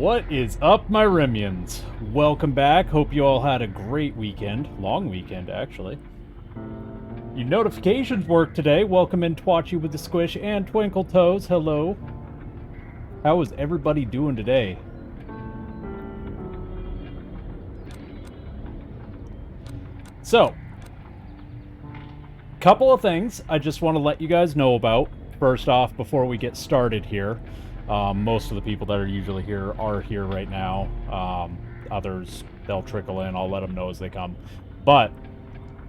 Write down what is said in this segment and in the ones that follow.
What is up, my Rimians? Welcome back. Hope you all had a great weekend. Long weekend, actually. Your notifications work today. Welcome in Twatchy with the Squish and Twinkle Toes. Hello. How is everybody doing today? So, couple of things I just want to let you guys know about. First off, before we get started here, most of the people that are usually here are here right now. Others, they'll trickle in. I'll let them know as they come. But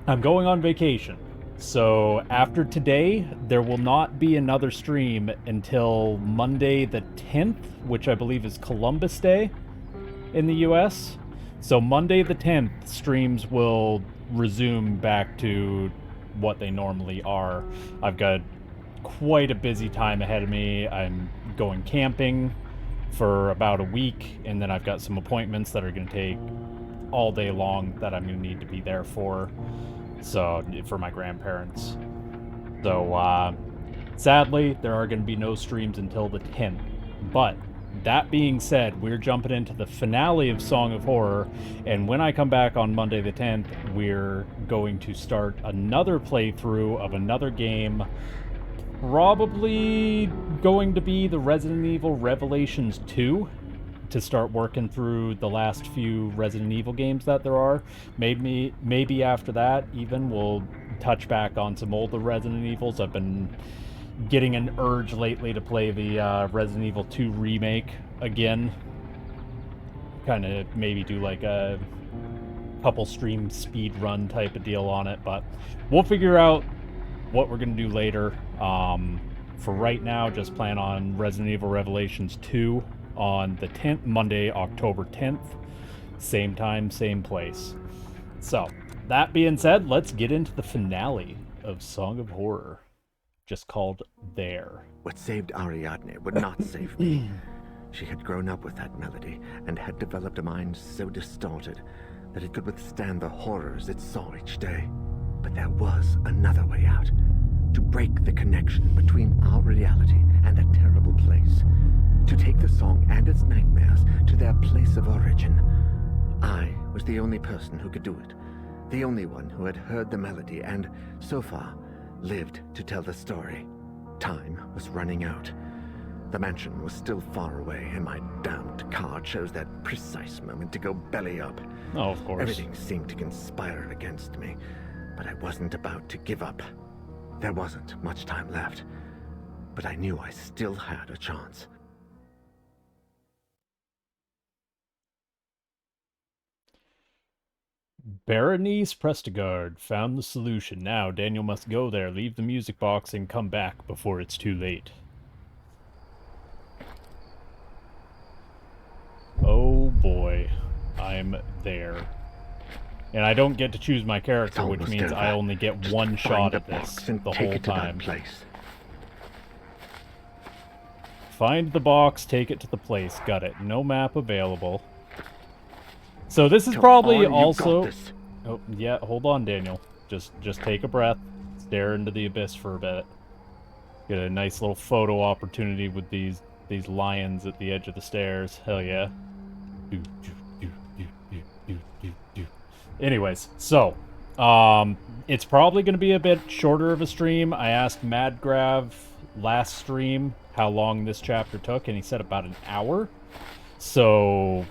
I'm going on vacation. So after today, there will not be another stream until Monday the 10th, which I believe is Columbus Day in the US. So Monday the 10th, streams will resume back to what they normally are. I've got quite a busy time ahead of me. I'm going camping for about a week, and then I've got some appointments that are going to take all day long that I'm going to need to be there for. So, for my grandparents. So, sadly, there are going to be no streams until the 10th. But, that being said, we're jumping into the finale of Song of Horror, and when I come back on Monday the 10th, we're going to start another playthrough of another game. Probably going to be the Resident Evil Revelations 2 to start working through the last few Resident Evil games that there are. Maybe after that, even, we'll touch back on some older Resident Evils. I've been getting an urge lately to play the Resident Evil 2 remake again. Kind of maybe do like a couple stream speed run type of deal on it, but we'll figure out what we're going to do later. For right now, just plan on Resident Evil Revelations 2 on the 10th, Monday, October 10th. Same time, same place. So, that being said, let's get into the finale of Song of Horror, just called There. What saved Ariadne would not save me. She had grown up with that melody and had developed a mind so distorted that it could withstand the horrors it saw each day. But there was another way out. To break the connection between our reality and that terrible place. To take the song and its nightmares to their place of origin. I was the only person who could do it. The only one who had heard the melody and, so far, lived to tell the story. Time was running out. The mansion was still far away, and my damned car chose that precise moment to go belly up. Oh, of course. Everything seemed to conspire against me, but I wasn't about to give up. There wasn't much time left, but I knew I still had a chance. Berenice Prestigard found the solution. Now, Daniel must go there, leave the music box, and come back before it's too late. Oh boy, I'm there. And I don't get to choose my character, which means I only get one shot at this the whole time. Find the box, take it to the place. Got it. No map available. So this is probably also... Oh, yeah, hold on, Daniel. Just take a breath. Stare into the abyss for a bit. Get a nice little photo opportunity with these lions at the edge of the stairs. Hell yeah. Anyways, so, it's probably going to be a bit shorter of a stream. I asked Madgrav last stream how long this chapter took, and he said about an hour. So,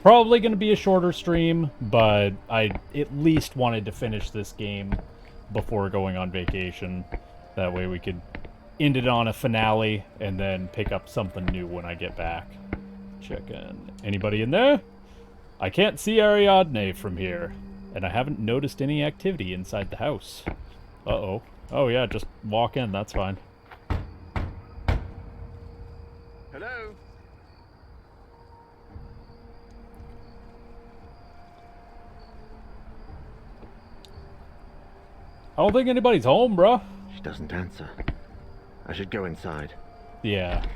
probably going to be a shorter stream, but I at least wanted to finish this game before going on vacation. That way we could end it on a finale, and then pick up something new when I get back. Check in. Anybody in there? I can't see Ariadne from here, and I haven't noticed any activity inside the house. Uh-oh. Oh yeah, just walk in, that's fine. Hello? I don't think anybody's home, bruh. She doesn't answer. I should go inside. Yeah,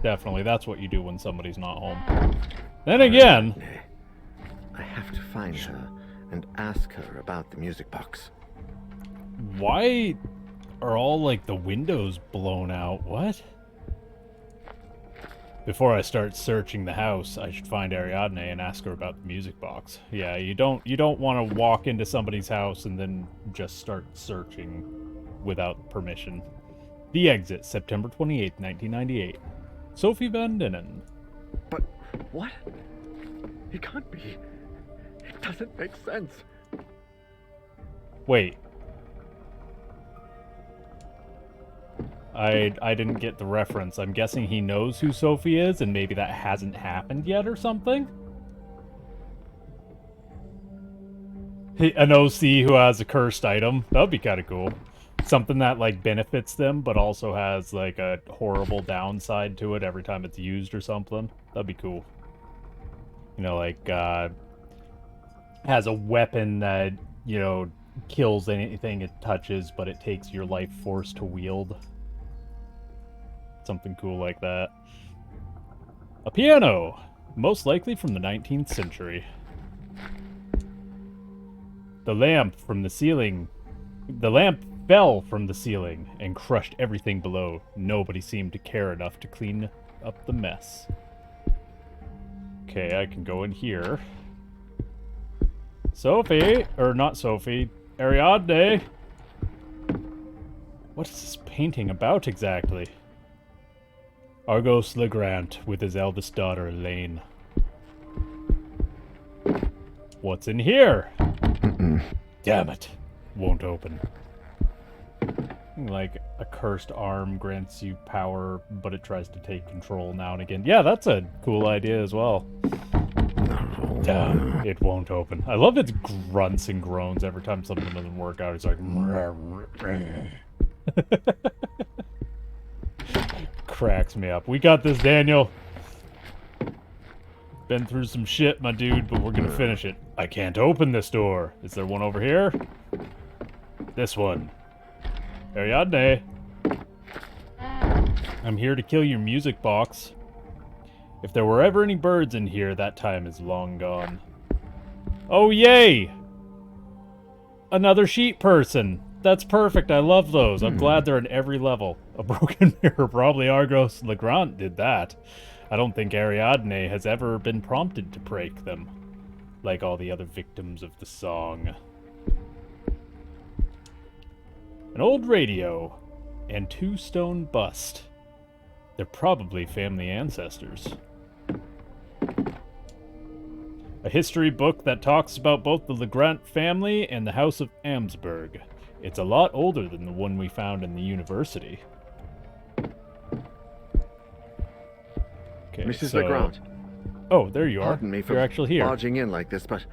definitely. That's what you do when somebody's not home. Then again... I have to find her and ask her about the music box. Why are all, like, the windows blown out? What? Before I start searching the house, I should find Ariadne and ask her about the music box. Yeah, you don't want to walk into somebody's house and then just start searching without permission. The exit, September 28th, 1998. Sophie Van Dennen. But what? It can't be. It doesn't make sense. Wait. I didn't get the reference. I'm guessing he knows who Sophie is, and maybe that hasn't happened yet or something? An OC who has a cursed item. That would be kind of cool. Something that, like, benefits them, but also has, like, a horrible downside to it every time it's used or something. That'd be cool. You know, like, has a weapon that, you know, kills anything it touches, but it takes your life force to wield. Something cool like that. A piano! Most likely from the 19th century. The lamp from the ceiling... The lamp fell from the ceiling and crushed everything below. Nobody seemed to care enough to clean up the mess. Okay, I can go in here. Sophie! Or not Sophie. Ariadne! What is this painting about exactly? Argos Legrand with his eldest daughter, Elaine. What's in here? Damn it. Won't open. Like, a cursed arm grants you power, but it tries to take control now and again. Yeah, that's a cool idea as well. Damn, it won't open. I love its grunts and groans every time something doesn't work out. It's like... Cracks me up. We got this, Daniel. Been through some shit, my dude, but we're gonna finish it. I can't open this door. Is there one over here? This one. Ariadne. I'm here to kill your music box. If there were ever any birds in here, that time is long gone. Oh, yay! Another sheep person. That's perfect. I love those. I'm glad they're in every level. A broken mirror. Probably Argos Legrand did that. I don't think Ariadne has ever been prompted to break them, like all the other victims of the song. An old radio and 2 stone bust. They're probably family ancestors. A history book that talks about both the Legrand family and the House of Amsberg. It's a lot older than the one we found in the university. Okay, Mrs. so... Legrand. Oh, there you are. Pardon me for You're actually here. barging in like this, but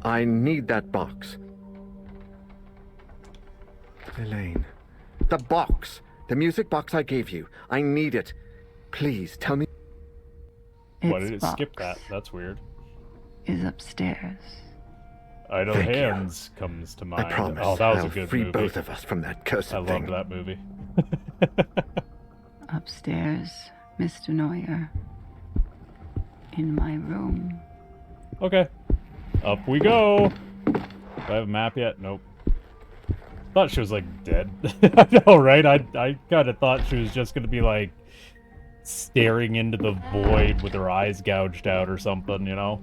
I need that box. Elaine. The box! The music box I gave you. I need it. Please, tell me. Why did it skip that? That's weird. Is upstairs. Idle Thank Hands comes to mind. I promise Oh, that was I'll a good free movie. both of us from that cursed I thing. loved that movie. Upstairs, Mr. Neuer. In my room. Okay. Up we go. Do I have a map yet? Nope. Thought she was, like, dead. I know, right? I kind of thought she was just going to be, like, staring into the void with her eyes gouged out or something, you know?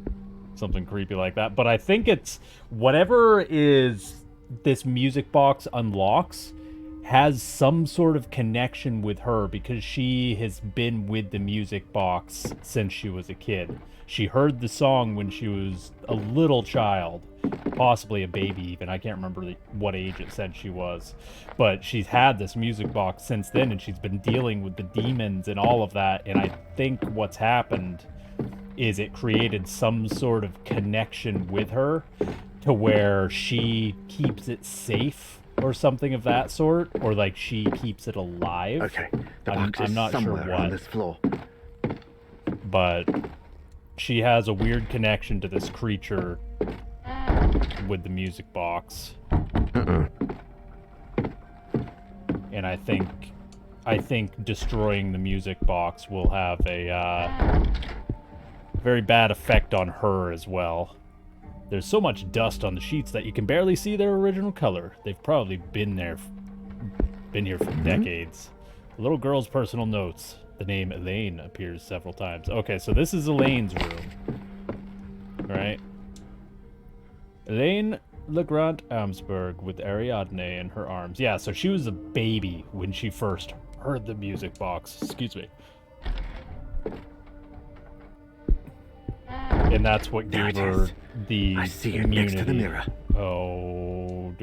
Something creepy like that. But I think it's whatever is this music box unlocks has some sort of connection with her because she has been with the music box since she was a kid. She heard the song when she was a little child, possibly a baby even. I can't remember what age it said she was. But she's had this music box since then, and she's been dealing with the demons and all of that. And I think what's happened is it created some sort of connection with her to where she keeps it safe or something of that sort, or like she keeps it alive. Okay, the box I'm is not sure somewhere what. on this floor. But she has a weird connection to this creature with the music box. And I think destroying the music box will have a very bad effect on her as well. There's so much dust on the sheets that you can barely see their original color. They've probably been here for decades. The little girl's personal notes. The name Elaine appears several times. Okay, so this is Elaine's room. Right? Elaine Legrand Amsberg with Ariadne in her arms. Yeah, so she was a baby when she first heard the music box. Excuse me. And that's what There gave it her is. the I see it immunity. next to the mirror. Oh,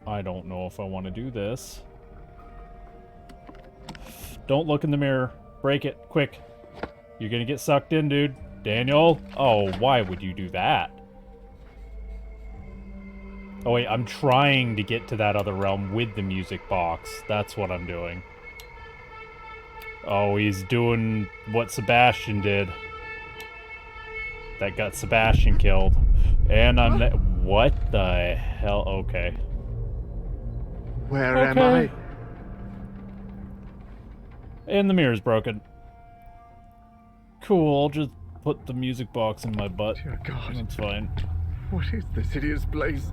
I don't know if I want to do this. Don't look in the mirror. Break it, quick. You're gonna get sucked in, dude. Daniel? Oh, why would you do that? Oh wait, I'm trying to get to that other realm with the music box. That's what I'm doing. Oh, he's doing what Sebastian did. That got Sebastian killed. And I'm... What the hell? Okay. Where am I? And the mirror's broken. Cool, I'll just put the music box in my butt. Dear God. That's fine. What is this hideous place?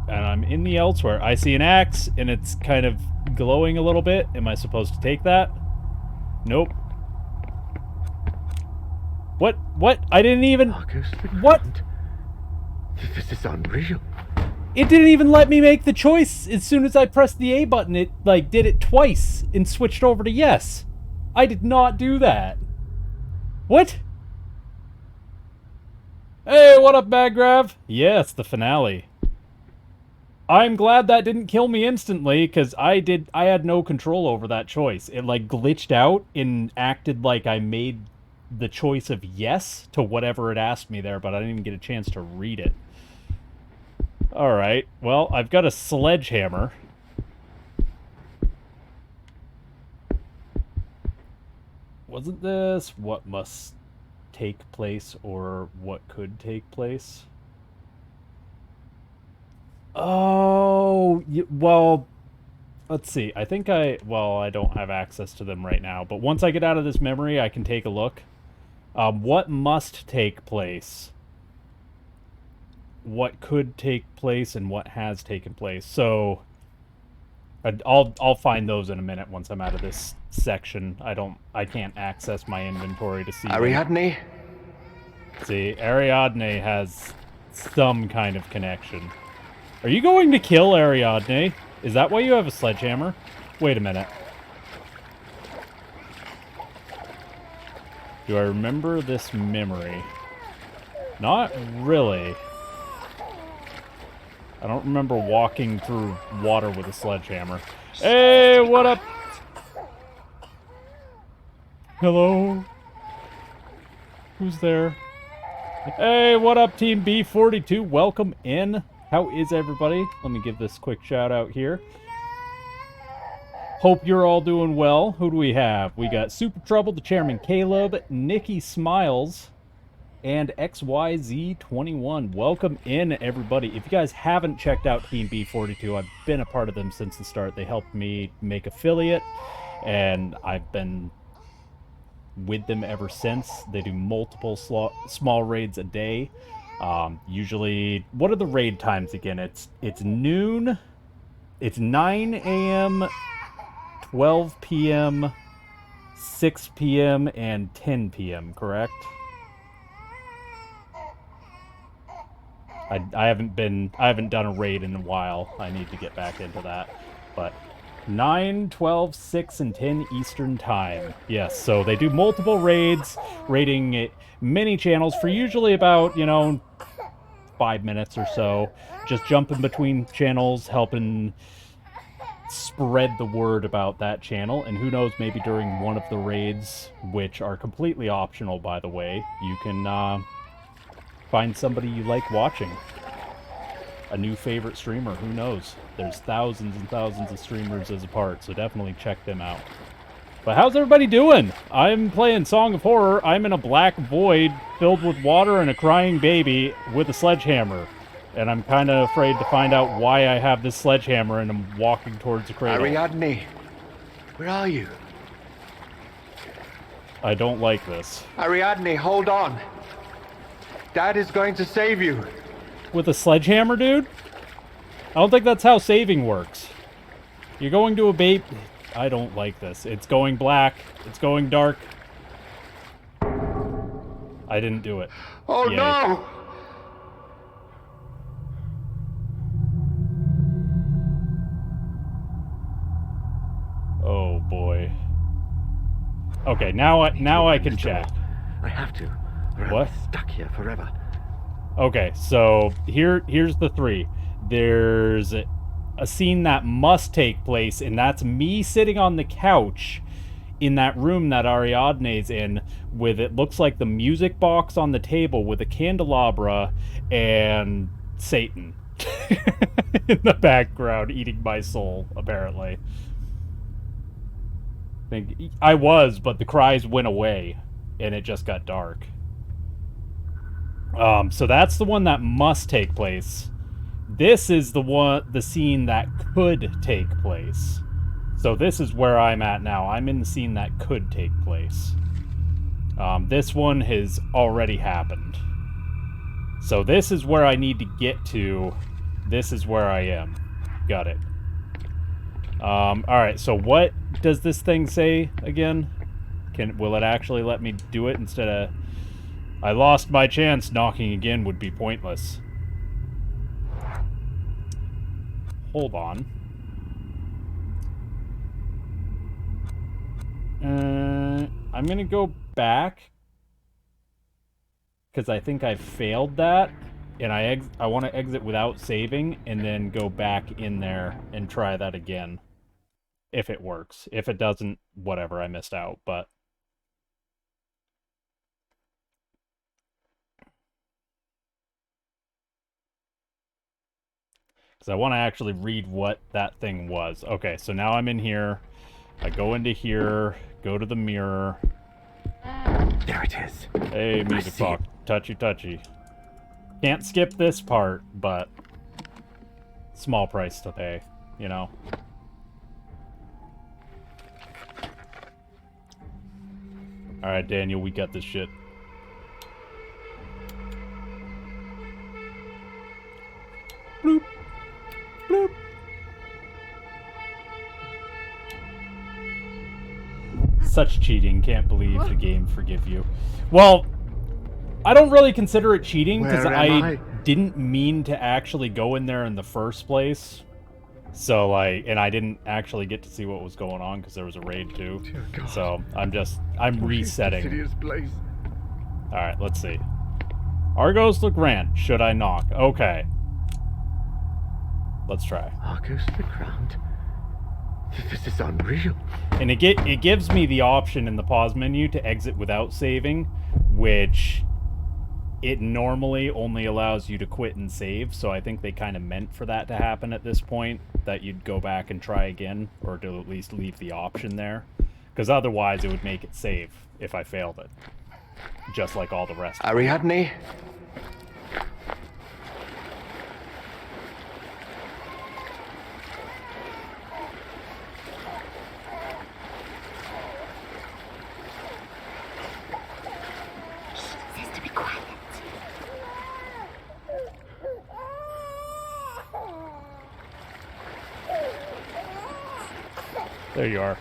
And I'm in the elsewhere. I see an axe, and it's kind of glowing a little bit. Am I supposed to take that? Nope. What? I didn't even... Marcus the What? Grand. This is unreal. It didn't even let me make the choice. As soon as I pressed the A button, it, like, did it twice and switched over to yes. I did not do that. What? Hey, what up, Baggrav? Yeah, it's the finale. I'm glad that didn't kill me instantly, because I had no control over that choice. It, like, glitched out and acted like I made the choice of yes to whatever it asked me there, but I didn't even get a chance to read it. Alright, well, I've got a sledgehammer. Wasn't this what must take place or what could take place? Oh, well, let's see. I think I don't have access to them right now, but once I get out of this memory, I can take a look. What must take place? What could take place and what has taken place. So I'll find those in a minute once I'm out of this section. I can't access my inventory to see them. Ariadne? See, Ariadne has some kind of connection. Are you going to kill Ariadne? Is that why you have a sledgehammer? Wait a minute. Do I remember this memory? Not really. I don't remember walking through water with a sledgehammer. Hey, what up? Hello? Who's there? Hey, what up, Team B42? Welcome in. How is everybody? Let me give this quick shout out here. Hope you're all doing well. Who do we have? We got Super Trouble, the Chairman Caleb, Nikki Smiles, and XYZ21. Welcome in, everybody. If you guys haven't checked out Team B42, I've been a part of them since the start. They helped me make affiliate, and I've been with them ever since. They do multiple small raids a day. Usually, what are the raid times again? It's noon, it's 9 a.m., 12 p.m., 6 p.m., and 10 p.m., correct? I haven't done a raid in a while. I need to get back into that. But 9, 12, 6, and 10 Eastern Time. Yes, so they do multiple raids, raiding many channels for usually about, 5 minutes or so. Just jumping between channels, helping spread the word about that channel. And who knows, maybe during one of the raids, which are completely optional, by the way, you can find somebody you like watching. A new favorite streamer, who knows? There's thousands and thousands of streamers as a part, so definitely check them out. But how's everybody doing? I'm playing Song of Horror. I'm in a black void filled with water and a crying baby with a sledgehammer. And I'm kind of afraid to find out why I have this sledgehammer and I'm walking towards the cradle. Ariadne, where are you? I don't like this. Ariadne, hold on. Dad is going to save you. With a sledgehammer, dude? I don't think that's how saving works. You're going to a baby... I don't like this. It's going black. It's going dark. I didn't do it. Oh Yay. no! Oh boy. Okay, now I can check. I have to. Or What? I'm stuck here forever. Okay, so here's the three. There's a scene that must take place, and that's me sitting on the couch in that room that Ariadne's in, with it looks like the music box on the table with a candelabra and Satan in the background eating my soul, apparently. I was, but the cries went away, and it just got dark. So that's the one that must take place. This is the scene that could take place. So this is where I'm at now. I'm in the scene that could take place. This one has already happened. So this is where I need to get to. This is where I am. Got it. Alright, so what does this thing say again? Will it actually let me do it instead of... I lost my chance. Knocking again would be pointless. Hold on. I'm gonna go back because I think I failed that, and I want to exit without saving, and then go back in there and try that again. If it works. If it doesn't, whatever, I missed out, but... because I want to actually read what that thing was. Okay, so now I'm in here. I go into here, go to the mirror. There it is. Hey, music box. Touchy, touchy. Can't skip this part, but... small price to pay, you know? Alright, Daniel, we got this shit. Bloop. Bloop. Such cheating. Can't believe the game forgive you. Well, I don't really consider it cheating because I didn't mean to actually go in there in the first place. So, like, and I didn't actually get to see what was going on because there was a raid too. So, I'm resetting. Alright, let's see. Argos Legrand, should I knock? Okay. Let's try. Argos Legrand? This is unreal. And it gives me the option in the pause menu to exit without saving, which it normally only allows you to quit and save, so I think they kind of meant for that to happen at this point, that you'd go back and try again, or to at least leave the option there. Because otherwise it would make it save if I failed it. Just like all the rest. Ariadne? There you are.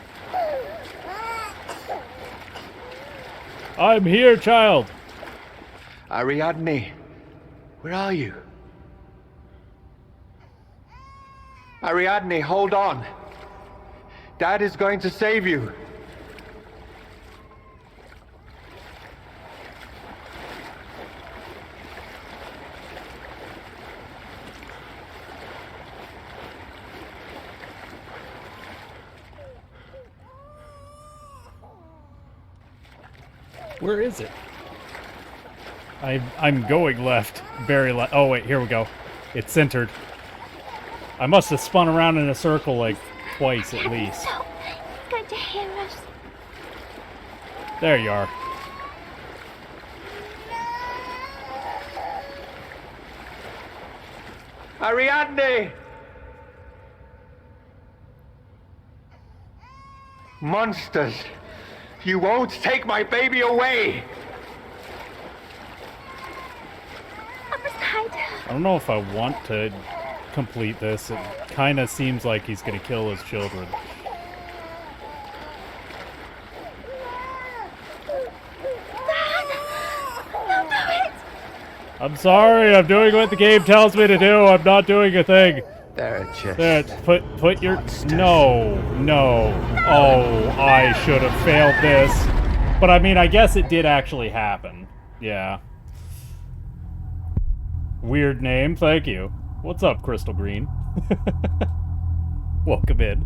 I'm here, child! Ariadne, where are you? Ariadne, hold on. Dad is going to save you. Where is it? I'm going left. Very left. Oh, wait, here we go. It's centered. I must have spun around in a circle like twice at least. So, he's going to hear us. There you are. Ariadne! Monsters! You won't take my baby away! I don't know if I want to complete this. It kind of seems like he's going to kill his children. I'm sorry. I'm doing what the game tells me to do. I'm not doing a thing. They're just... There, put your... monsters. No. Oh, I should have failed this. But I mean, I guess it did actually happen. Yeah. Weird name, thank you. What's up, Crystal Green? Welcome in.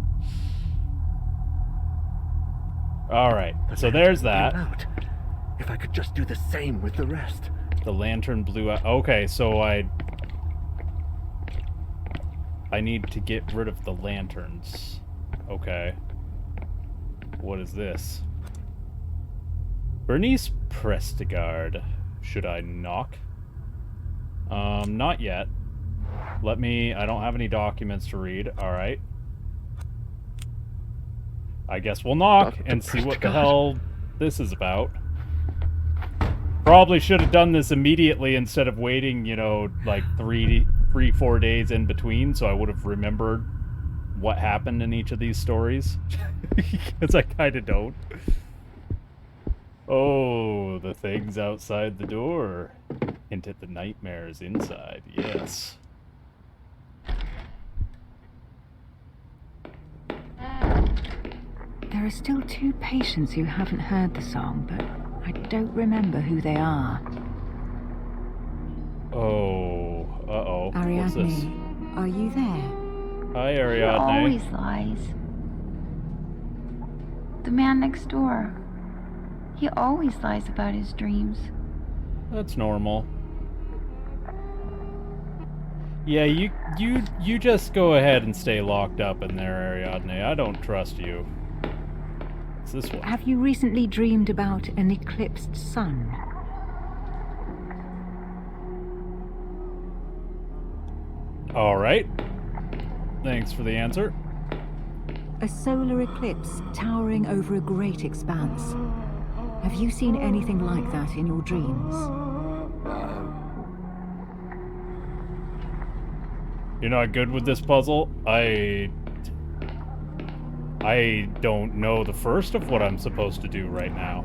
Alright, so there's that. Out. If I could just do the same with the rest. The lantern blew out. Okay, so I need to get rid of the lanterns. Okay. What is this? Bernice Prestigard. Should I knock? Not yet. I don't have any documents to read. Alright. I guess we'll knock and see what the hell this is about. Probably should have done this immediately instead of waiting, you know, like 4 days in between, so I would have remembered what happened in each of these stories. Because I kind of don't. Oh, the things outside the door hint at the nightmares inside. Yes. There are still 2 patients who haven't heard the song, but I don't remember who they are. Oh, uh-oh. What's this? Ariadne, are you there? Hi, He Ariadne. always lies. The man next door. He always lies about his dreams. That's normal. Yeah, you just go ahead and stay locked up in there, Ariadne. I don't trust you. What's this one? Have you recently dreamed about an eclipsed sun? Alright. Thanks for the answer. A solar eclipse towering over a great expanse. Have you seen anything like that in your dreams? You're not good with this puzzle? I don't know the first of what I'm supposed to do right now.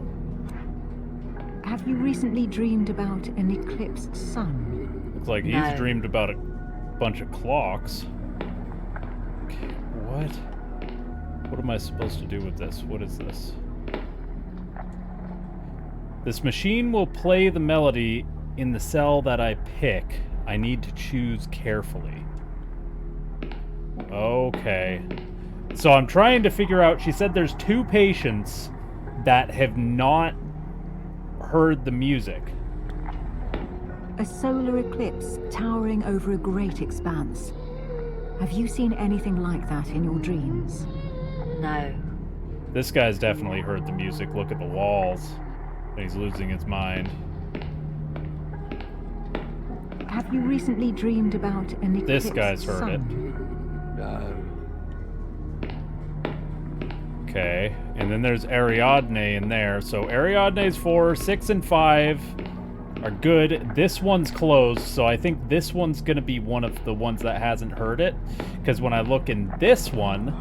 Have you recently dreamed about an eclipsed sun? Looks like he's No. dreamed about a bunch of clocks. Okay, what? What am I supposed to do with this? What is this? This machine will play the melody in the cell that I pick. I need to choose carefully. Okay. So I'm trying to figure out, she said there's 2 patients that have not heard the music. A solar eclipse towering over a great expanse. Have you seen anything like that in your dreams? No. This guy's definitely heard the music. Look at the walls. He's losing his mind. Have you recently dreamed about an eclipsed This guy's heard it. Okay, and then there's Ariadne in there. So Ariadne's 4, 6, and 5 are good. This one's closed, so I think this one's gonna be one of the ones that hasn't heard it. Because when I look in this one,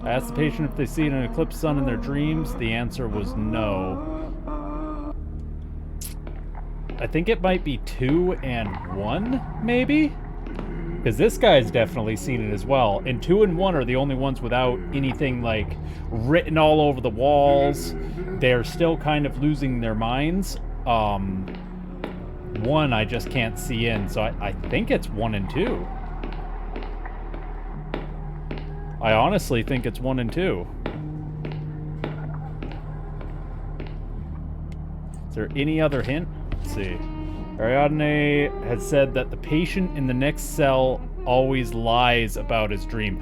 I asked the patient if they see an eclipsed sun in their dreams. The answer was no. I think it might be 2 and 1, maybe? Because this guy's definitely seen it as well. And 2 and 1 are the only ones without anything, like, written all over the walls. They're still kind of losing their minds. 1 I just can't see in, so I think it's 1 and 2. I honestly think it's 1 and 2. Is there any other hint? Let's see. Ariadne has said that the patient in the next cell always lies about his dream.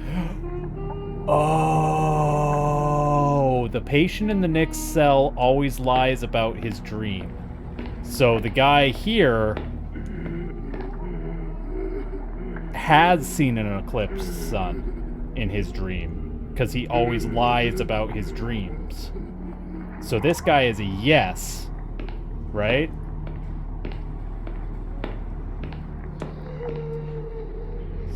Oh, the patient in the next cell always lies about his dream. So the guy here has seen an eclipsed sun in his dream because he always lies about his dreams. So this guy is a yes, right?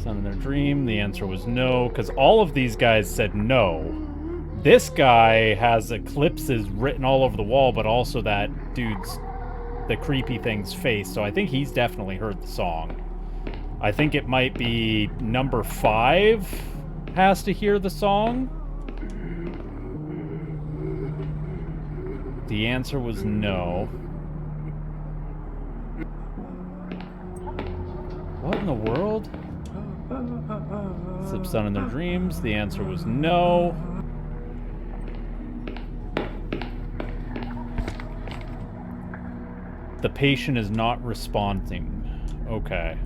Sun in their dream. The answer was no, because all of these guys said no. This guy has eclipses written all over the wall, but also that dude's the creepy thing's face, so I think he's definitely heard the song. I think it might be number 5 has to hear the song. The answer was no. What in the world? Slip sun in their dreams. The answer was no. The patient is not responding. Okay.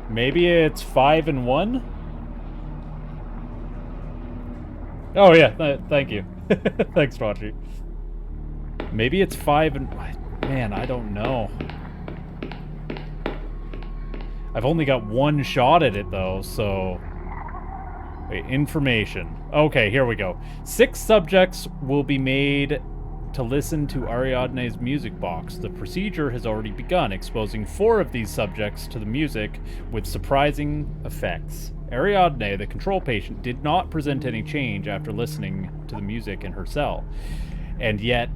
Maybe it's 5 and 1? Oh yeah, thank you. Thanks, Roger. Maybe it's 5 and... Man, I don't know. I've only got one shot at it, though, so... Wait, information. Okay, here we go. 6 subjects will be made to listen to Ariadne's music box. The procedure has already begun, exposing 4 of these subjects to the music with surprising effects. Ariadne, the control patient, did not present any change after listening to the music in her cell. And yet,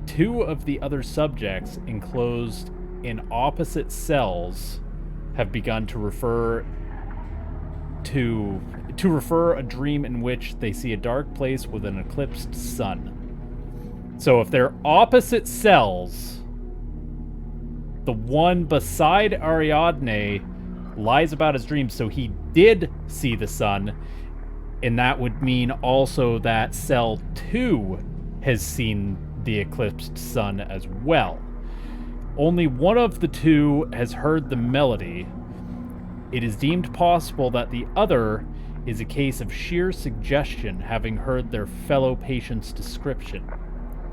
2 of the other subjects enclosed in opposite cells have begun to refer a dream in which they see a dark place with an eclipsed sun. So if they're opposite cells, the one beside Ariadne lies about his dreams, so he did see the sun, and that would mean also that cell 2 has seen the eclipsed sun as well. Only one of the 2 has heard the melody. It is deemed possible that the other is a case of sheer suggestion, having heard their fellow patient's description.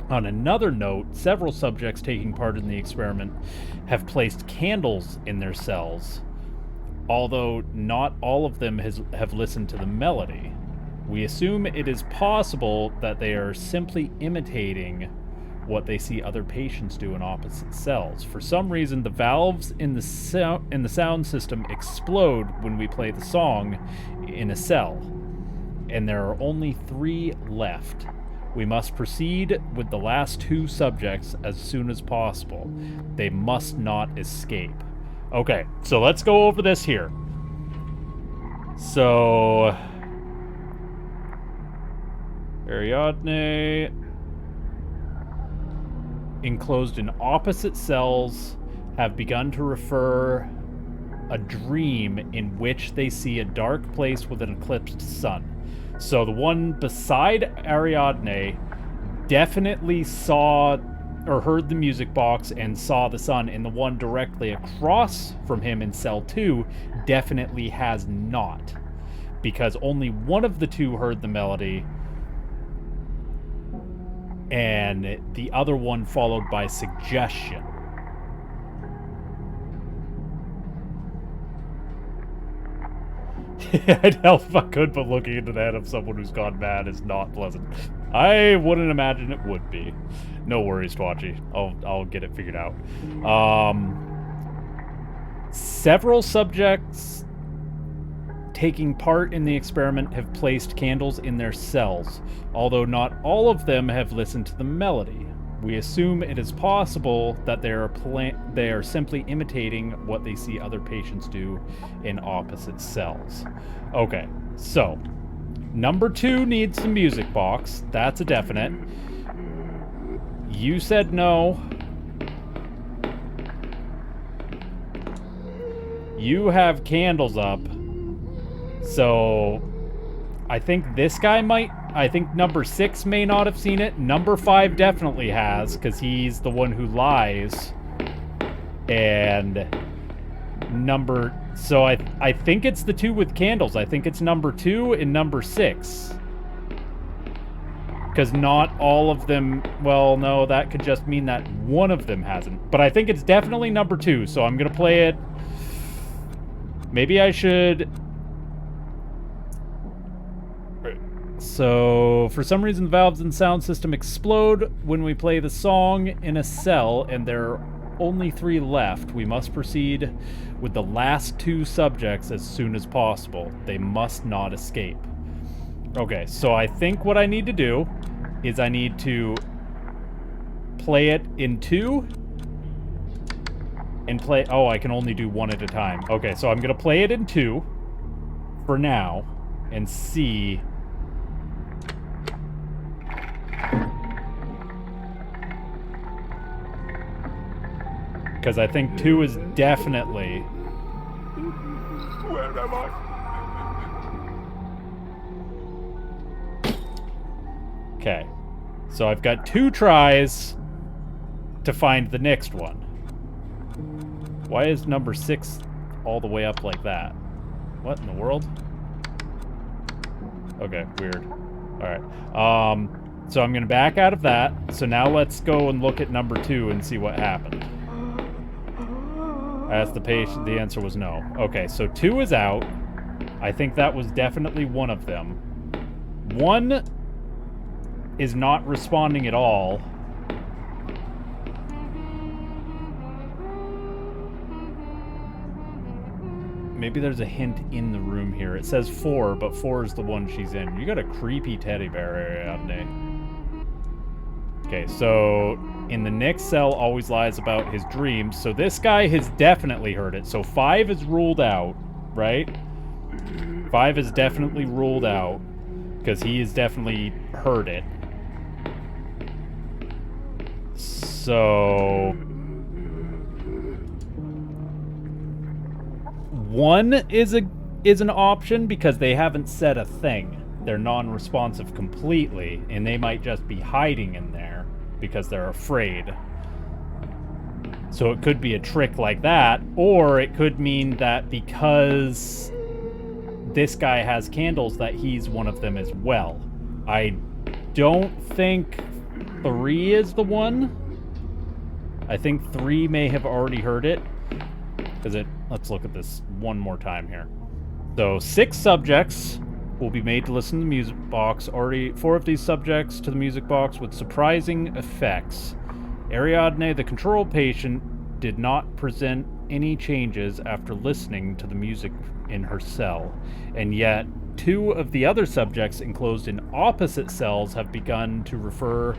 On another note, several subjects taking part in the experiment have placed candles in their cells, although not all of them have listened to the melody. We assume it is possible that they are simply imitating what they see other patients do in opposite cells. For some reason, the valves in the sound system explode when we play the song in a cell, and there are only 3 left. We must proceed with the last 2 subjects as soon as possible. They must not escape. Okay, so let's go over this here. So... Ariadne... enclosed in opposite cells have begun to refer a dream in which they see a dark place with an eclipsed sun. So the one beside Ariadne definitely saw or heard the music box and saw the sun, and the one directly across from him in cell 2 definitely has not, because only one of the 2 heard the melody and the other one followed by suggestion. I'd help if I could, but looking into the head of someone who's gone mad is not pleasant. I wouldn't imagine it would be. No worries, Twatchy. I'll get it figured out. Several subjects taking part in the experiment have placed candles in their cells, although not all of them have listened to the melody. We assume it is possible that they are simply imitating what they see other patients do in opposite cells. Okay, so number 2 needs the music box. That's a definite. You said no. You have candles up. So I think this guy might. I think number 6 may not have seen it. Number 5 definitely has, because he's the one who lies. And so I think it's the 2 with candles. I think it's number 2 and number 6. Because not all of them, well, no, that could just mean that one of them hasn't. But I think it's definitely number 2, so I'm going to play it. Maybe I should... So, for some reason, the valves in the sound system explode when we play the song in a cell, and there are only 3 left. We must proceed with the last 2 subjects as soon as possible. They must not escape. Okay, so I think what I need to do is I need to play it in 2 and play... Oh, I can only do 1 at a time. Okay, so I'm going to play it in 2 for now and see... Because I think 2 is definitely... Where am I? Okay. So I've got 2 tries to find the next one. Why is number 6 all the way up like that? What in the world? Okay, weird. Alright. So I'm gonna back out of that. So now let's go and look at number 2 and see what happened. As the patient, the answer was no. Okay, so 2 is out. I think that was definitely one of them. 1 is not responding at all. Maybe there's a hint in the room here. It says 4, but 4 is the one she's in. You got a creepy teddy bear, Ariadne. Okay, so in the next cell always lies about his dreams. So this guy has definitely heard it. So 5 is ruled out, right? 5 is definitely ruled out because he has definitely heard it. So 1 is an option because they haven't said a thing. They're non-responsive completely, and they might just be hiding in there because they're afraid. So it could be a trick like that, or it could mean that because this guy has candles that he's one of them as well. I don't think 3 is the one. I think 3 may have already heard it. Let's look at this one more time here. So 6 subjects will be made to listen to the music box. Already 4 of these subjects to the music box with surprising effects. Ariadne, the control patient, did not present any changes after listening to the music in her cell. And yet, 2 of the other subjects enclosed in opposite cells have begun to refer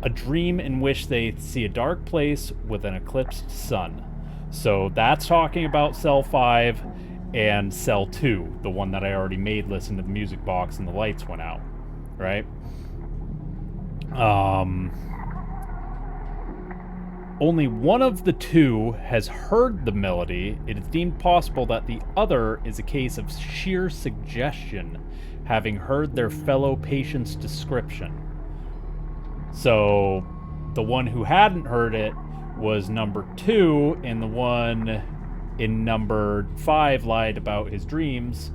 a dream in which they see a dark place with an eclipsed sun. So that's talking about cell 5 and cell 2, the one that I already made listen to the music box and the lights went out, right? Only one of the 2 has heard the melody. It is deemed possible that the other is a case of sheer suggestion, having heard their fellow patient's description. So the one who hadn't heard it was number 2, and the one in number 5 lied about his dreams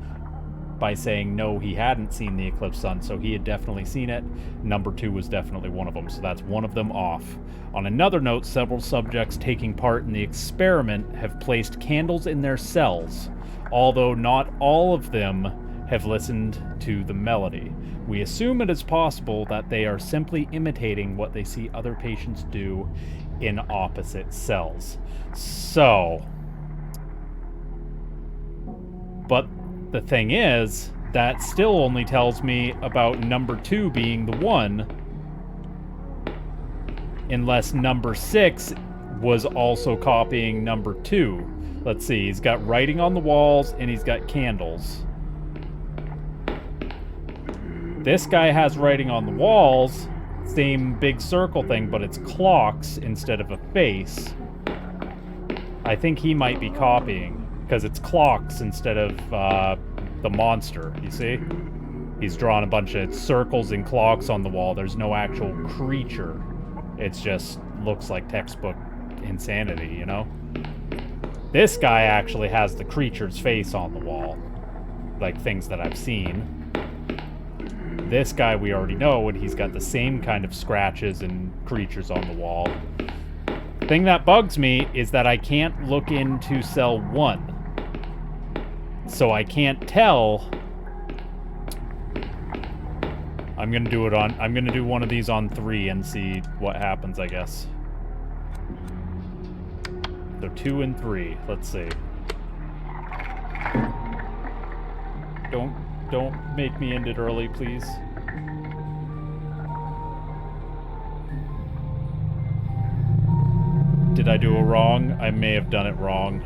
by saying no, he hadn't seen the eclipsed sun, so he had definitely seen it. Number 2 was definitely one of them, so that's one of them off. On another note, several subjects taking part in the experiment have placed candles in their cells, although not all of them have listened to the melody. We assume it is possible that they are simply imitating what they see other patients do in opposite cells. So, but the thing is, that still only tells me about number 2 being the one, unless number 6 was also copying number 2. Let's see, he's got writing on the walls and he's got candles. This guy has writing on the walls, same big circle thing, but it's clocks instead of a face. I think he might be copying, because it's clocks instead of the monster, you see? He's drawn a bunch of circles and clocks on the wall. There's no actual creature. It's just looks like textbook insanity, you know? This guy actually has the creature's face on the wall, like things that I've seen. This guy we already know, and he's got the same kind of scratches and creatures on the wall. The thing that bugs me is that I can't look into cell 1. So I can't tell. I'm gonna do one of these on 3 and see what happens, I guess. So 2 and 3, let's see. Don't make me end it early, please. Did I do it wrong? I may have done it wrong.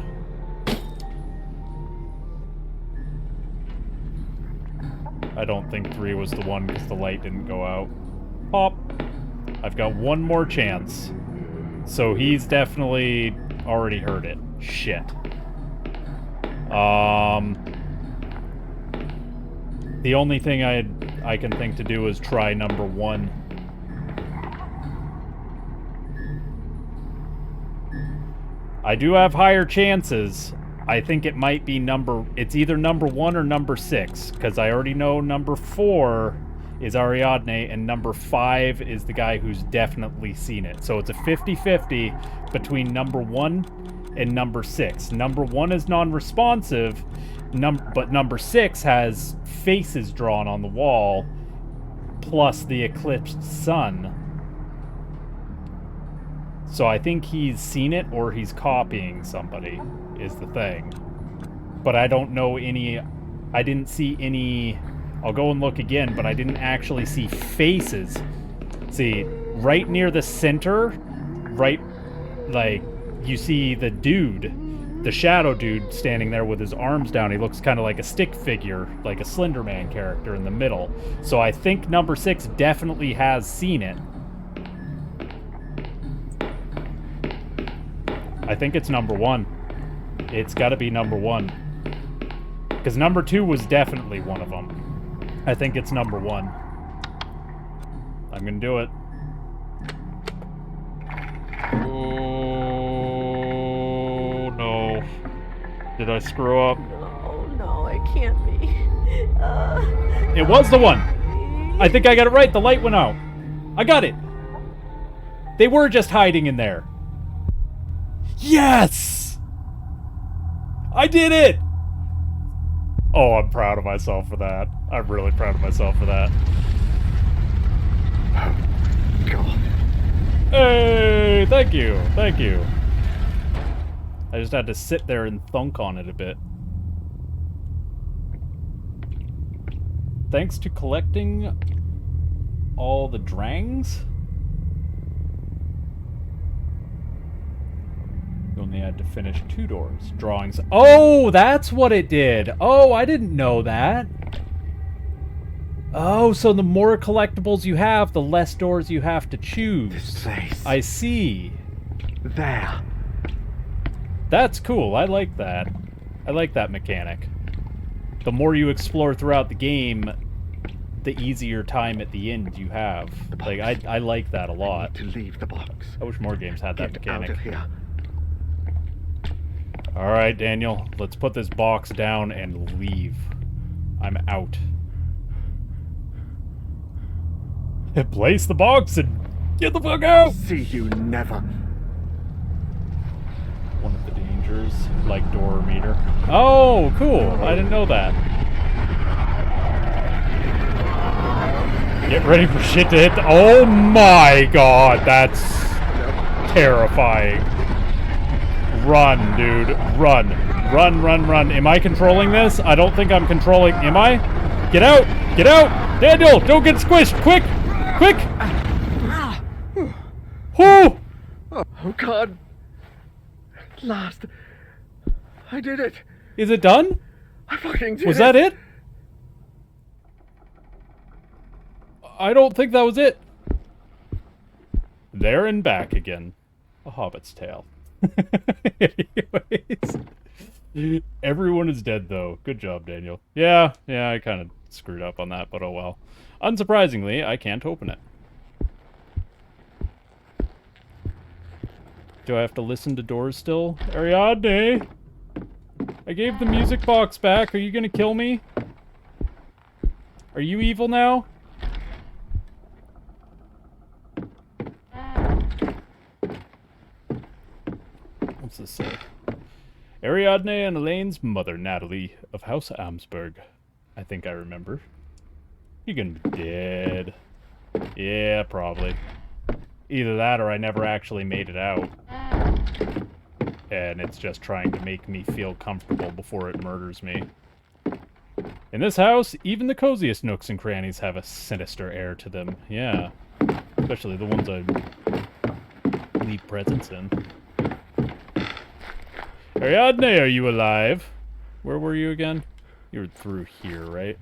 I don't think 3 was the one because the light didn't go out. Pop. I've got one more chance. So he's definitely already heard it. Shit. The only thing I can think to do is try number 1. I do have higher chances. I think it might be it's either number 1 or number 6, because I already know number 4 is Ariadne, and number 5 is the guy who's definitely seen it. So it's a 50-50 between number 1 and number 6. Number 1 is non-responsive, but number 6 has faces drawn on the wall, plus the eclipsed sun. So I think he's seen it, or he's copying somebody, is the thing. But I don't know I didn't see any... I'll go and look again, but I didn't actually see faces. See, right near the center, right, like, you see the dude, the shadow dude standing there with his arms down. He looks kind of like a stick figure, like a Slender Man character in the middle. So I think number 6 definitely has seen it. I think it's number 1. It's gotta be number 1. Because number 2 was definitely one of them. I think it's number 1. I'm gonna do it. Oh no. Did I screw up? No, it can't be. It was the one! I think I got it right. The light went out. I got it. They were just hiding in there. Yes! I did it! Oh, I'm proud of myself for that. I'm really proud of myself for that. God. Hey, thank you. Thank you. I just had to sit there and thunk on it a bit. Thanks to collecting all the drangs? You only had to finish 2 doors. Drawings. Oh, that's what it did. Oh, I didn't know that. Oh, so the more collectibles you have, the less doors you have to choose. This place. I see. There. That's cool. I like that. I like that mechanic. The more you explore throughout the game, the easier time at the end you have. Like, I like that a lot. To leave the box. I wish more games had that Get mechanic. out of here. Alright, Daniel. Let's put this box down and leave. I'm out. Place the box and get the fuck out! See you never. One of the dangers, like door meter. Oh, cool. I didn't know that. Get ready for shit to hit the... Oh my god, that's terrifying. Run, dude. Run. Run, run, run. Am I controlling this? I don't think I'm controlling... Am I? Get out! Get out! Daniel, don't get squished! Quick! Quick! Whoo! Oh, God. At last. I did it. Is it done? I fucking did it. Was that it? I don't think that was it. There and back again. A Hobbit's Tale. Anyways. Everyone is dead, though. Good job, Daniel. Yeah, I kind of screwed up on that, but oh well. Unsurprisingly, I can't open it. Do I have to listen to doors still? Ariadne! I gave the music box back. Are you gonna kill me? Are you evil now? What's this say? Ariadne and Elaine's mother, Natalie, of House Amsberg. I think I remember. You're gonna be dead. Yeah, probably. Either that or I never actually made it out. And it's just trying to make me feel comfortable before it murders me. In this house, even the coziest nooks and crannies have a sinister air to them. Yeah. Especially the ones I leave presents in. Ariadne, are you alive? Where were you again? You were through here, right?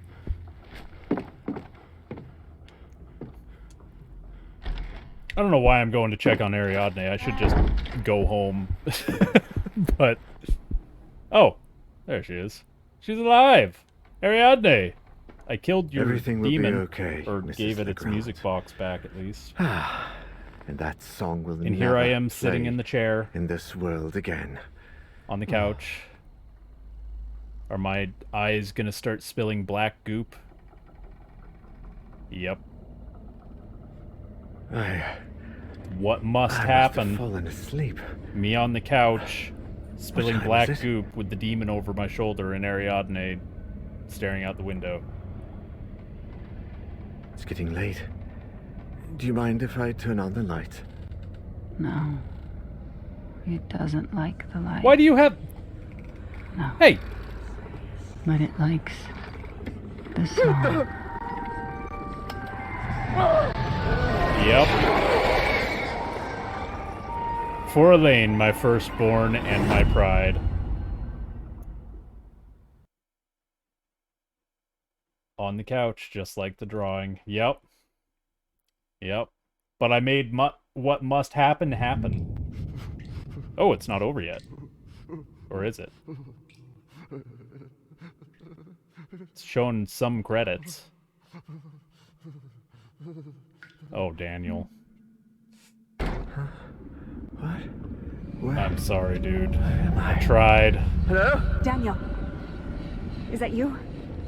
I don't know why I'm going to check on Ariadne. I should just go home. But... Oh, there she is. She's alive! Ariadne! I killed your Everything will demon. be okay, Or Mrs. gave it its Legrand. music box back, at least. And that song will And here I never am sitting play in the chair, in this world again. on the couch. Are my eyes gonna start spilling black goop? Yep. What must I happen? must have fallen asleep. Me on the couch, spilling time black is it? goop with the demon over my shoulder and Ariadne staring out the window. It's getting late. Do you mind if I turn on the light? No. It doesn't like the light. Why do you have... No. Hey! But it likes the song. Yep. For Elaine, my firstborn and my pride. On the couch, just like the drawing. Yep. Yep. But I made what must happen happen. Oh, it's not over yet. Or is it? It's showing some credits. Oh, Daniel. What? Where I'm sorry, dude. am I I? tried. Hello? Daniel, is that you?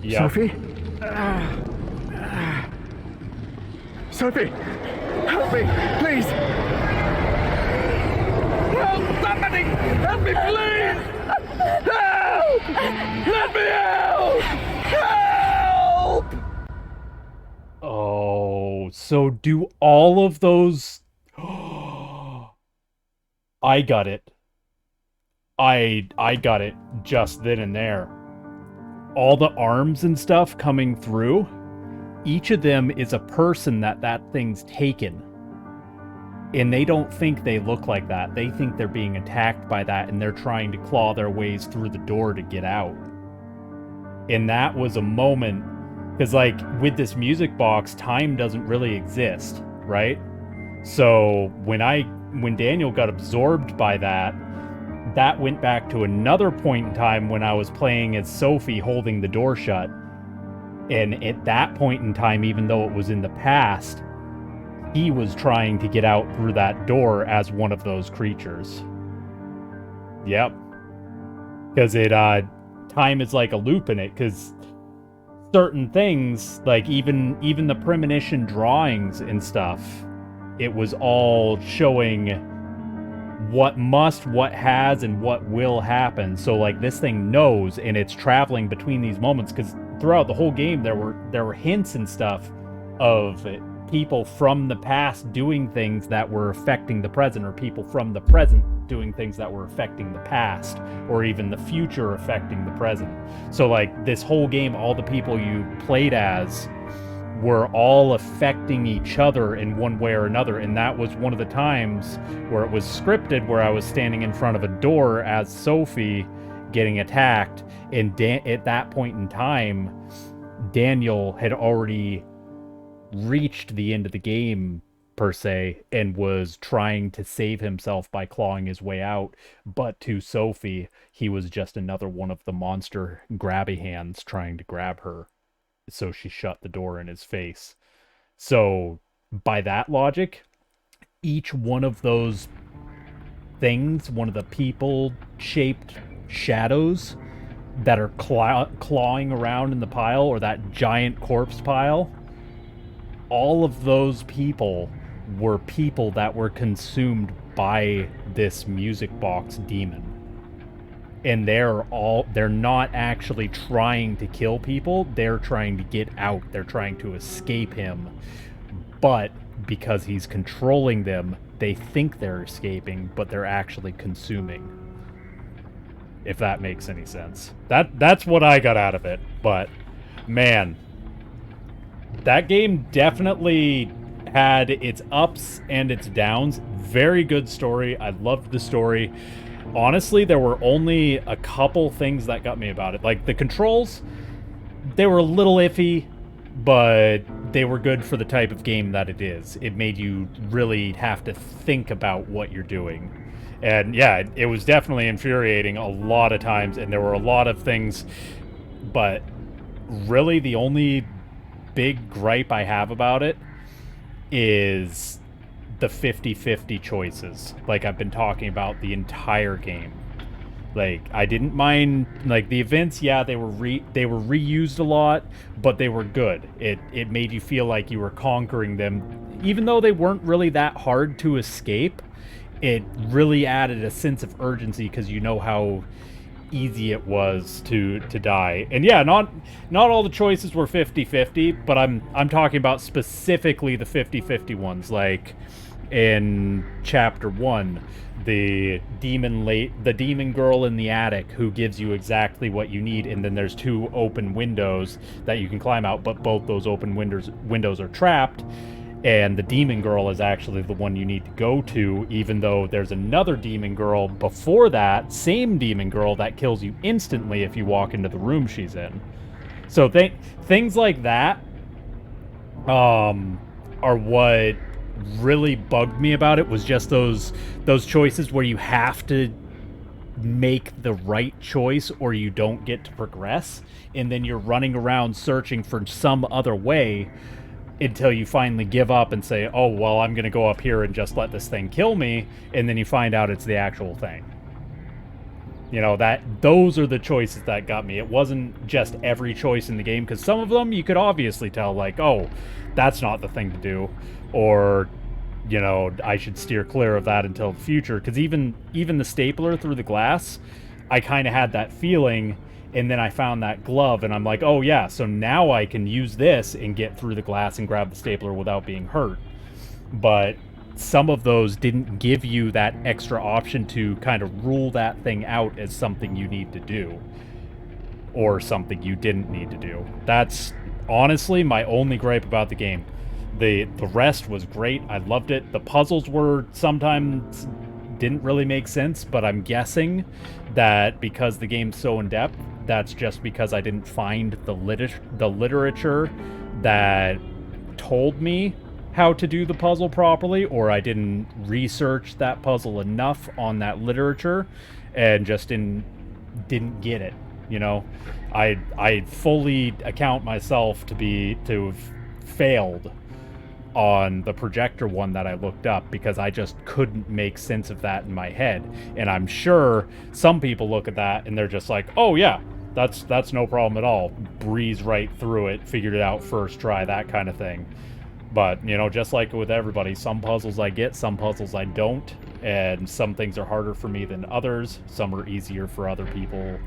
Yep. Sophie? Sophie! Help me, please! Help! Somebody! Help me, please! Help! Let me out! Help! Oh, so do all of those... I got it. I got it just then and there. All the arms and stuff coming through, each of them is a person that thing's taken. And they don't think they look like that. They think they're being attacked by that, and they're trying to claw their ways through the door to get out. And that was a moment, because like with this music box, time doesn't really exist, right? So when Daniel got absorbed by that, that went back to another point in time when I was playing as Sophie holding the door shut. And at that point in time, even though it was in the past, he was trying to get out through that door as one of those creatures. Yep. Because time is like a loop in it, because certain things, like even the premonition drawings and stuff, it was all showing what must, what has, and what will happen. So like this thing knows, and it's traveling between these moments, because throughout the whole game there were hints and stuff of people from the past doing things that were affecting the present, or people from the present doing things that were affecting the past, or even the future affecting the present. So like this whole game, all the people you played as were all affecting each other in one way or another. And that was one of the times where it was scripted, where I was standing in front of a door as Sophie getting attacked, and at that point in time, Daniel had already reached the end of the game, per se, and was trying to save himself by clawing his way out. But to Sophie, he was just another one of the monster grabby hands trying to grab her. So she shut the door in his face. So by that logic, each one of those things, one of the people-shaped shadows that are clawing around in the pile, or that giant corpse pile, all of those people were people that were consumed by this music box demon. And they're not actually trying to kill people, they're trying to get out, they're trying to escape him. But because he's controlling them, they think they're escaping, but they're actually consuming. If that makes any sense. That's what I got out of it. But man, that game definitely had its ups and its downs. Very good story. I loved the story. honestly, there were only a couple things that got me about it. Like, the controls, they were a little iffy, but they were good for the type of game that it is. It made you really have to think about what you're doing. And yeah, it was definitely infuriating a lot of times, and there were a lot of things, but really the only big gripe I have about it is the 50-50 choices, like I've been talking about the entire game. Like, I didn't mind, like, the events, yeah, they were reused a lot, but they were good. It made you feel like you were conquering them. Even though they weren't really that hard to escape, it really added a sense of urgency because you know how easy it was to die. And yeah, not all the choices were 50-50, but I'm talking about specifically the 50-50 ones, like in chapter 1, the demon girl in the attic who gives you exactly what you need, and then there's 2 open windows that you can climb out, but both those open windows are trapped, and the demon girl is actually the one you need to go to, even though there's another demon girl before that, same demon girl, that kills you instantly if you walk into the room she's in. So things like that are what really bugged me about it, was just those choices where you have to make the right choice or you don't get to progress, and then you're running around searching for some other way until you finally give up and say, oh, well, I'm going to go up here and just let this thing kill me, and then you find out it's the actual thing. You know, those are the choices that got me. It wasn't just every choice in the game, because some of them you could obviously tell, like, oh, that's not the thing to do, or, you know, I should steer clear of that until the future, because even the stapler through the glass, I kind of had that feeling. And then I found that glove, and I'm like, oh yeah, so now I can use this and get through the glass and grab the stapler without being hurt. But some of those didn't give you that extra option to kind of rule that thing out as something you need to do, or something you didn't need to do. That's honestly my only gripe about the game. The rest was great. I loved it. The puzzles were sometimes didn't really make sense, but I'm guessing that because the game's so in-depth, that's just because I didn't find the literature that told me how to do the puzzle properly, or I didn't research that puzzle enough on that literature and just didn't get it, you know? I fully account myself to have failed on the projector one that I looked up, because I just couldn't make sense of that in my head. And I'm sure some people look at that and they're just like, oh yeah, that's no problem at all, breeze right through it, figured it out first try, that kind of thing. But, you know, just like with everybody, some puzzles I get, some puzzles I don't, and some things are harder for me than others, some are easier for other people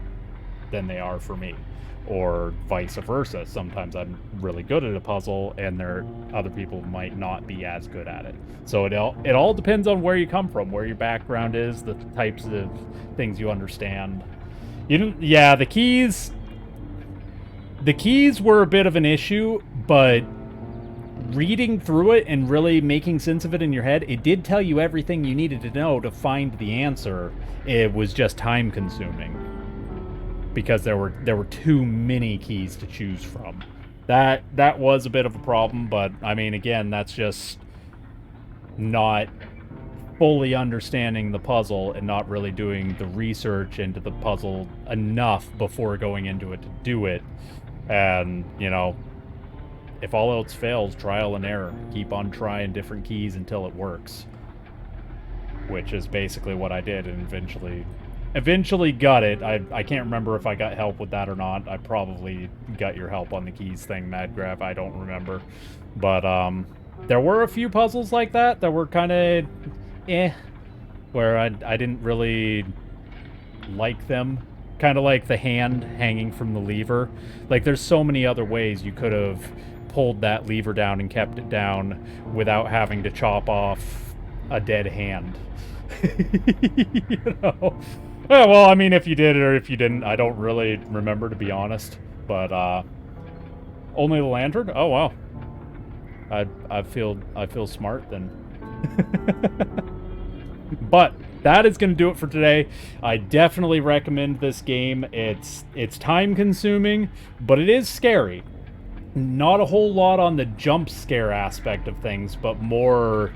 than they are for me, or vice versa. Sometimes I'm really good at a puzzle and other people might not be as good at it. So it all depends on where you come from, where your background is, the types of things you understand. Yeah, the keys were a bit of an issue, but reading through it and really making sense of it in your head, it did tell you everything you needed to know to find the answer. It was just time consuming, because there were too many keys to choose from. That was a bit of a problem, but I mean, again, that's just not fully understanding the puzzle and not really doing the research into the puzzle enough before going into it to do it. And, you know, if all else fails, trial and error. Keep on trying different keys until it works, which is basically what I did, and eventually got it. I can't remember if I got help with that or not. I probably got your help on the keys thing, Madgraf. I don't remember. But there were a few puzzles like that were kind of where I didn't really like them. Kind of like the hand hanging from the lever. Like, there's so many other ways you could have pulled that lever down and kept it down without having to chop off a dead hand. You know? Yeah, well, I mean, if you did or if you didn't, I don't really remember, to be honest. But only the lantern? Oh wow. I feel smart then. But that is going to do it for today. I definitely recommend this game. It's time consuming, but it is scary. Not a whole lot on the jump scare aspect of things, but more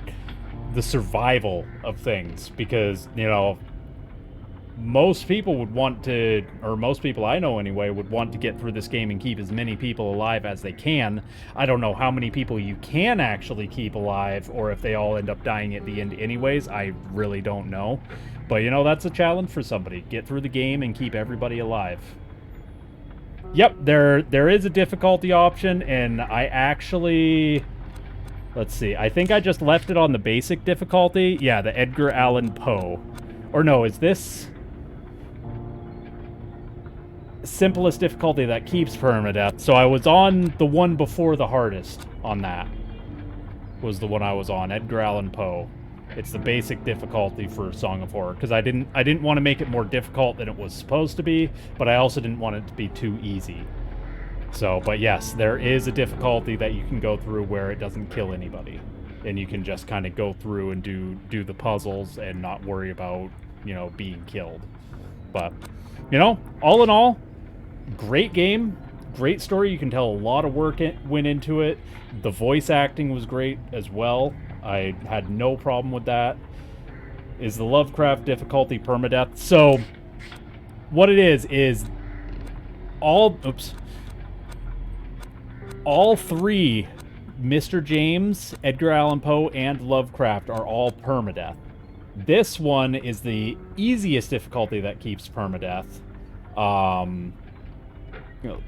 the survival of things, because, you know, most people would want to, or most people I know anyway, would want to get through this game and keep as many people alive as they can. I don't know how many people you can actually keep alive, or if they all end up dying at the end anyways. I really don't know. But, you know, that's a challenge for somebody. Get through the game and keep everybody alive. Yep, there is a difficulty option, and I actually... Let's see, I think I just left it on the basic difficulty. Yeah, the Edgar Allan Poe. Or no, is this... simplest difficulty that keeps permadeath. So I was on the one before the hardest on that. Was the one I was on, Edgar Allan Poe. It's the basic difficulty for Song of Horror, because I didn't want to make it more difficult than it was supposed to be, but I also didn't want it to be too easy. So, but yes, there is a difficulty that you can go through where it doesn't kill anybody, and you can just kind of go through and do the puzzles and not worry about, you know, being killed. But, you know, all in all, great game, great story. You can tell a lot of work went into it. The voice acting was great as well. I had no problem with that. Is the Lovecraft difficulty permadeath? So, what it is all three, Mr. James, Edgar Allan Poe, and Lovecraft, are all permadeath. This one is the easiest difficulty that keeps permadeath.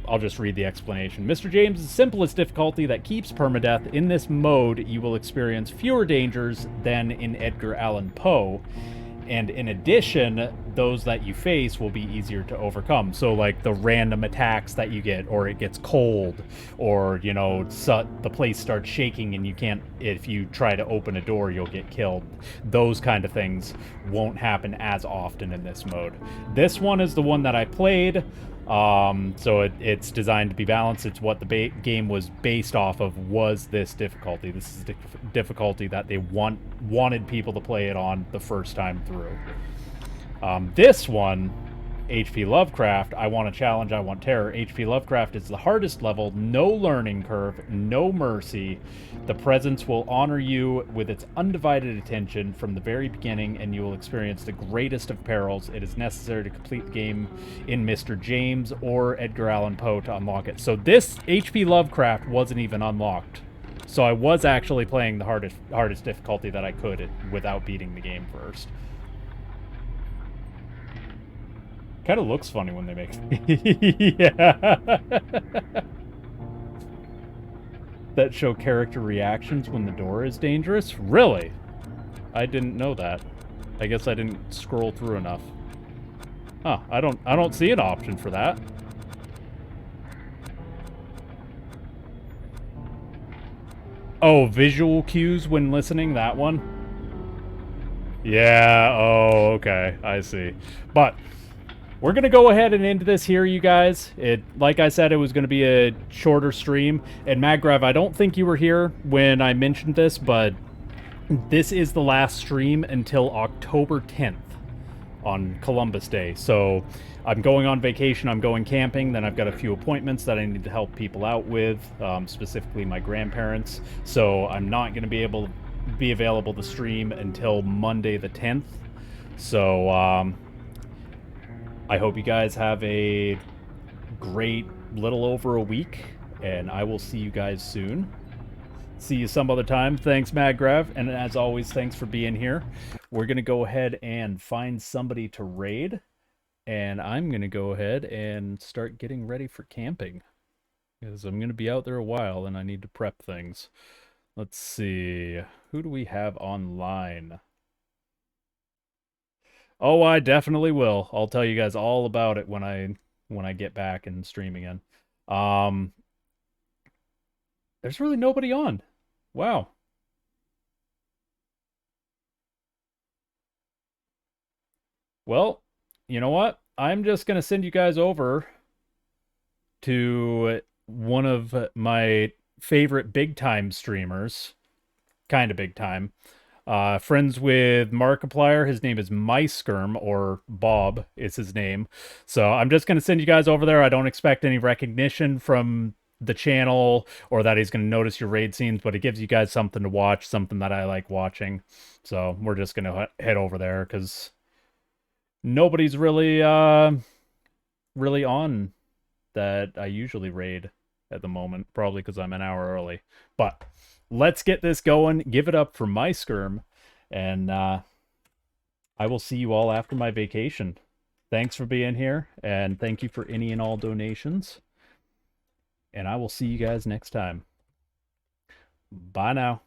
I'll just read the explanation. Mr. James' simplest difficulty that keeps permadeath. In this mode, you will experience fewer dangers than in Edgar Allan Poe, and in addition, those that you face will be easier to overcome. So, like the random attacks that you get, or it gets cold, or, you know, the place starts shaking and you can't, if you try to open a door, you'll get killed. Those kind of things won't happen as often in this mode. This one is the one that I played. So it's designed to be balanced. It's what the game was based off of, was this difficulty. This is the difficulty that they wanted people to play it on the first time through. This one, H.P. Lovecraft, I Want a Challenge, I Want Terror. H.P. Lovecraft is the hardest level, no learning curve, no mercy. The presence will honor you with its undivided attention from the very beginning, and you will experience the greatest of perils. It is necessary to complete the game in Mr. James or Edgar Allan Poe to unlock it. So this H.P. Lovecraft wasn't even unlocked. So I was actually playing the hardest difficulty that I could without beating the game first. Kind of looks funny when they make yeah. That show character reactions when the door is dangerous? Really? I didn't know that. I guess I didn't scroll through enough. Huh, I don't see an option for that. Oh, visual cues when listening, that one? Yeah, oh, okay, I see. But we're going to go ahead and end this here, you guys. Like I said, it was going to be a shorter stream. And Maggrav, I don't think you were here when I mentioned this, but this is the last stream until October 10th on Columbus Day. So I'm going on vacation, I'm going camping, then I've got a few appointments that I need to help people out with, specifically my grandparents. So I'm not going to be able to be available to stream until Monday the 10th. So, I hope you guys have a great little over a week, and I will see you guys soon. See you some other time. Thanks, Maggrav, and as always, thanks for being here. We're going to go ahead and find somebody to raid, and I'm going to go ahead and start getting ready for camping, because I'm going to be out there a while, and I need to prep things. Let's see. Who do we have online? Oh, I definitely will. I'll tell you guys all about it when I get back and stream again. There's really nobody on. Wow. Well, you know what? I'm just going to send you guys over to one of my favorite big time streamers. Kind of big time. Friends with Markiplier. His name is MySkirm, or Bob is his name. So I'm just going to send you guys over there. I don't expect any recognition from the channel or that he's going to notice your raid scenes, but it gives you guys something to watch, something that I like watching. So we're just going to head over there because nobody's really really on that I usually raid at the moment, probably because I'm an hour early. But let's get this going. Give it up for MySkirm, and I will see you all after my vacation. Thanks for being here, and thank you for any and all donations. And I will see you guys next time. Bye now.